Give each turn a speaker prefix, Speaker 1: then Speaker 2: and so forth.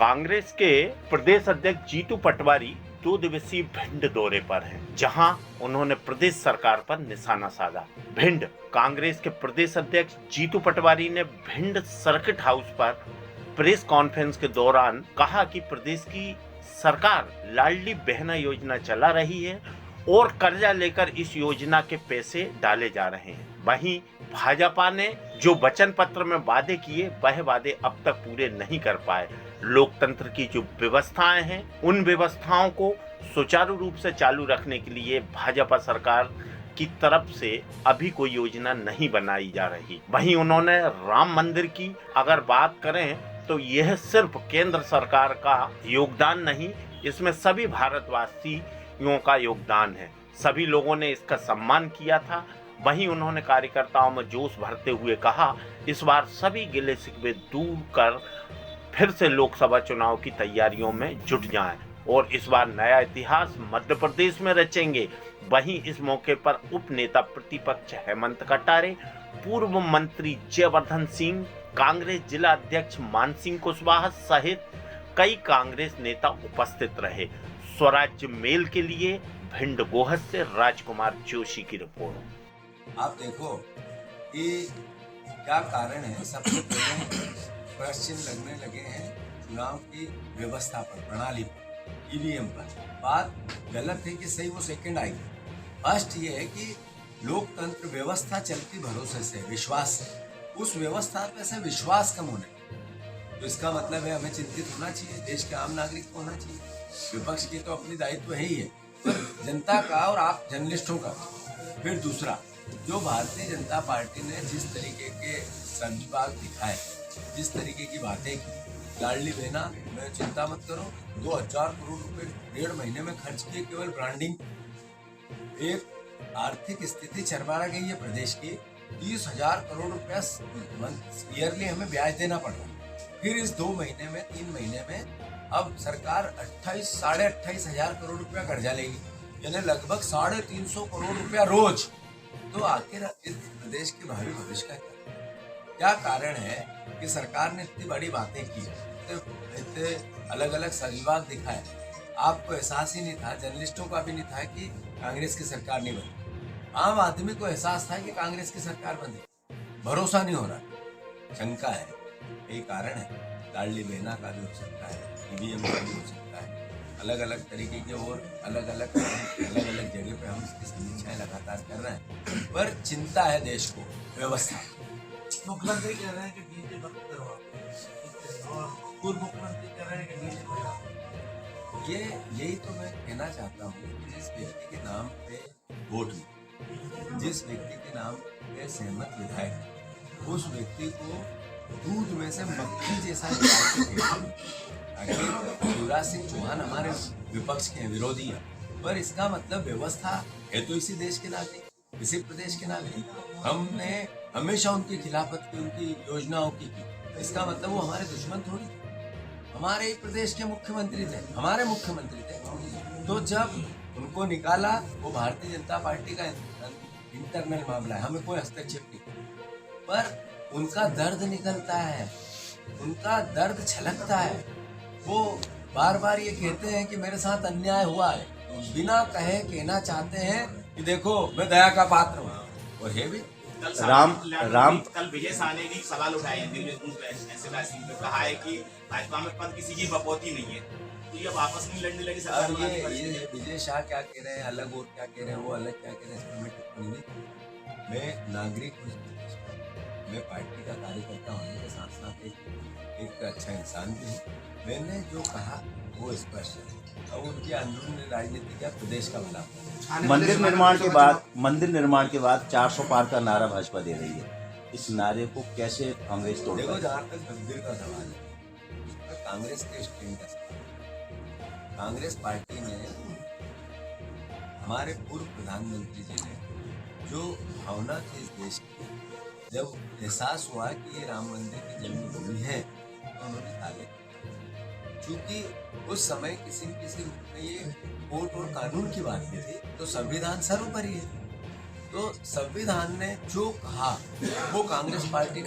Speaker 1: कांग्रेस के प्रदेश अध्यक्ष जीतू पटवारी 2 दिवसीय भिंड दौरे पर हैं, जहां उन्होंने प्रदेश सरकार पर निशाना साधा। भिंड कांग्रेस के प्रदेश अध्यक्ष जीतू पटवारी ने भिंड सर्किट हाउस पर प्रेस कॉन्फ्रेंस के दौरान कहा कि प्रदेश की सरकार लाडली बहना योजना चला रही है और कर्जा लेकर इस योजना के पैसे डाले जा रहे हैं। वहीं भाजपा ने जो वचन पत्र में वादे किए वह वादे अब तक पूरे नहीं कर पाए। लोकतंत्र की जो व्यवस्थाएं हैं उन व्यवस्थाओं को सुचारू रूप से चालू रखने के लिए भाजपा सरकार की तरफ से अभी कोई योजना नहीं बनाई जा रही। वहीं उन्होंने राम मंदिर की अगर बात करें तो यह सिर्फ केंद्र सरकार का योगदान नहीं, इसमें सभी भारतवासियों का योगदान है। सभी लोगों ने इसका सम्मान किया था। वहीं उन्होंने कार्यकर्ताओं में जोश भरते हुए कहा, इस बार सभी गिले शिकवे दूर कर फिर से लोकसभा चुनाव की तैयारियों में जुट जाएं और इस बार नया इतिहास मध्य प्रदेश में रचेंगे। वहीं इस मौके पर उप नेता प्रतिपक्ष हेमंत कटारे, पूर्व मंत्री जयवर्धन सिंह, कांग्रेस जिला अध्यक्ष मान सिंह कुशवाहा सहित कई कांग्रेस नेता उपस्थित रहे। स्वराज्य मेल के लिए भिंड गोहद से राजकुमार जोशी की रिपोर्ट।
Speaker 2: आप देखो कि क्या कारण है। सबसे पहले प्रश्न लगने लगे हैं चुनाव की व्यवस्था पर, प्रणाली पर, ईवीएम पर। बात गलत है कि सही, वो सेकंड आएगी। फर्स्ट ये है कि लोकतंत्र व्यवस्था चलती भरोसे से, विश्वास से। उस व्यवस्था पे से विश्वास कम होने, तो इसका मतलब है हमें चिंतित होना चाहिए, देश के आम नागरिक को होना चाहिए। विपक्ष की तो अपनी दायित्व है ही है, पर जनता का और आप जर्नलिस्टों का। फिर दूसरा, जो भारतीय जनता पार्टी ने जिस तरीके के संजबाग दिखाए, जिस तरीके की बातें की, लाडली बहना में चिंता मत करो, 2000 करोड़ रुपए 1.5 महीने में खर्च किए केवल ब्रांडिंग। एक आर्थिक स्थिति चरमरा गई है प्रदेश की, 30,000 करोड़ रुपया ईयरली हमें ब्याज देना पड़ रहा है। फिर इस 2 महीने में, 3 महीने में अब सरकार 28 साढ़े 28,000 करोड़ रुपया कर्जा लेगी, यानी लगभग 350 करोड़ रुपया रोज। तो आखिर इस प्रदेश के भावी भविष्य का क्या कारण है कि सरकार ने इतनी बड़ी बातें की, इतने अलग अलग संजबाग दिखाए। आपको एहसास ही नहीं था, जर्नलिस्टों का भी नहीं था कि कांग्रेस की सरकार नहीं बनी। आम आदमी को एहसास था कि कांग्रेस की सरकार बनी, भरोसा नहीं हो रहा, शंका है। यही कारण है। लाडली बहना का भी हो सकता है, ईवीएम का भी हो सकता है, अलग अलग तरीके के और अलग अलग जगह पे हम इसकी समीक्षाएं लगातार कर रहे हैं। पर चिंता है देश को, व्यवस्था।
Speaker 3: मुख्यमंत्री कह रहे हैं कि डीजे बंद करवाओ और पूर्व मुख्यमंत्री कह रहे हैं कि डीजे बढ़ाओ।
Speaker 2: यही तो मैं कहना चाहता हूँ कि जिस व्यक्ति के नाम पे वोट में, जिस व्यक्ति के नाम पे सहमत विधायक है, उस व्यक्ति को दूध में से मक्खी जैसा शिवराज सिंह चौहान हमारे विपक्ष के हैं, विरोधी हैं, पर इसका मतलब व्यवस्था है तो इसी देश के नागरिक, इसी प्रदेश के नागरिक। हमने हमेशा उनकी खिलाफत की, उनकी योजनाओं की। इसका मतलब वो हमारे दुश्मन थोड़ी, हमारे ही प्रदेश के मुख्यमंत्री थे, हमारे मुख्यमंत्री थे। तो जब उनको निकाला, वो भारतीय जनता पार्टी का इंटरनल मामला है, हमें कोई हस्तक्षेप नहीं, पर उनका दर्द निकलता है, उनका दर्द छलकता है। वो बार बार ये कहते हैं कि मेरे साथ अन्याय हुआ है, बिना कहे कहना चाहते हैं कि देखो मैं दया का पात्र हूँ, और है भी।
Speaker 4: कल विजय साहनी ने सवाल उठाए कहा है कि भाजपा में पद किसी की बपौती नहीं है, तो ये वापस नहीं लड़ने लगी सरकार।
Speaker 2: ये विजय शाह क्या कह रहे हैं अलग, और क्या कह रहे हैं वो अलग, क्या कह रहे हैं इस पर मैं टिप्पणी नहीं। मैं नागरिक हूँ, मैं पार्टी का कार्यकर्ता होने के साथ साथ एक अच्छा इंसान भी हूँ। मैंने जो कहा वो स्पष्ट है, और उनकी अंदरूनी राजनीति क्या, प्रदेश का भला।
Speaker 5: मंदिर निर्माण के बाद 400 पार का नारा भाजपा दे रही है। इस नारे को कैसे कांग्रेस तोड़?
Speaker 2: देखो, जहाँ तक मंदिर का सवाल है, कांग्रेस के स्टैंड का सवाल। कांग्रेस पार्टी ने, हमारे पूर्व प्रधानमंत्री जी ने जो भावना थी इस देश की, जब एहसास हुआ कि ये राम मंदिर की जन्मभूमि है, तो उन्होंने ताले। क्योंकि उस समय किसी न किसी रूप में ये कोर्ट और कानून की बात नहीं थी, तो संविधान सर्वोपरि है। तो संविधान ने जो कहा वो कांग्रेस पार्टी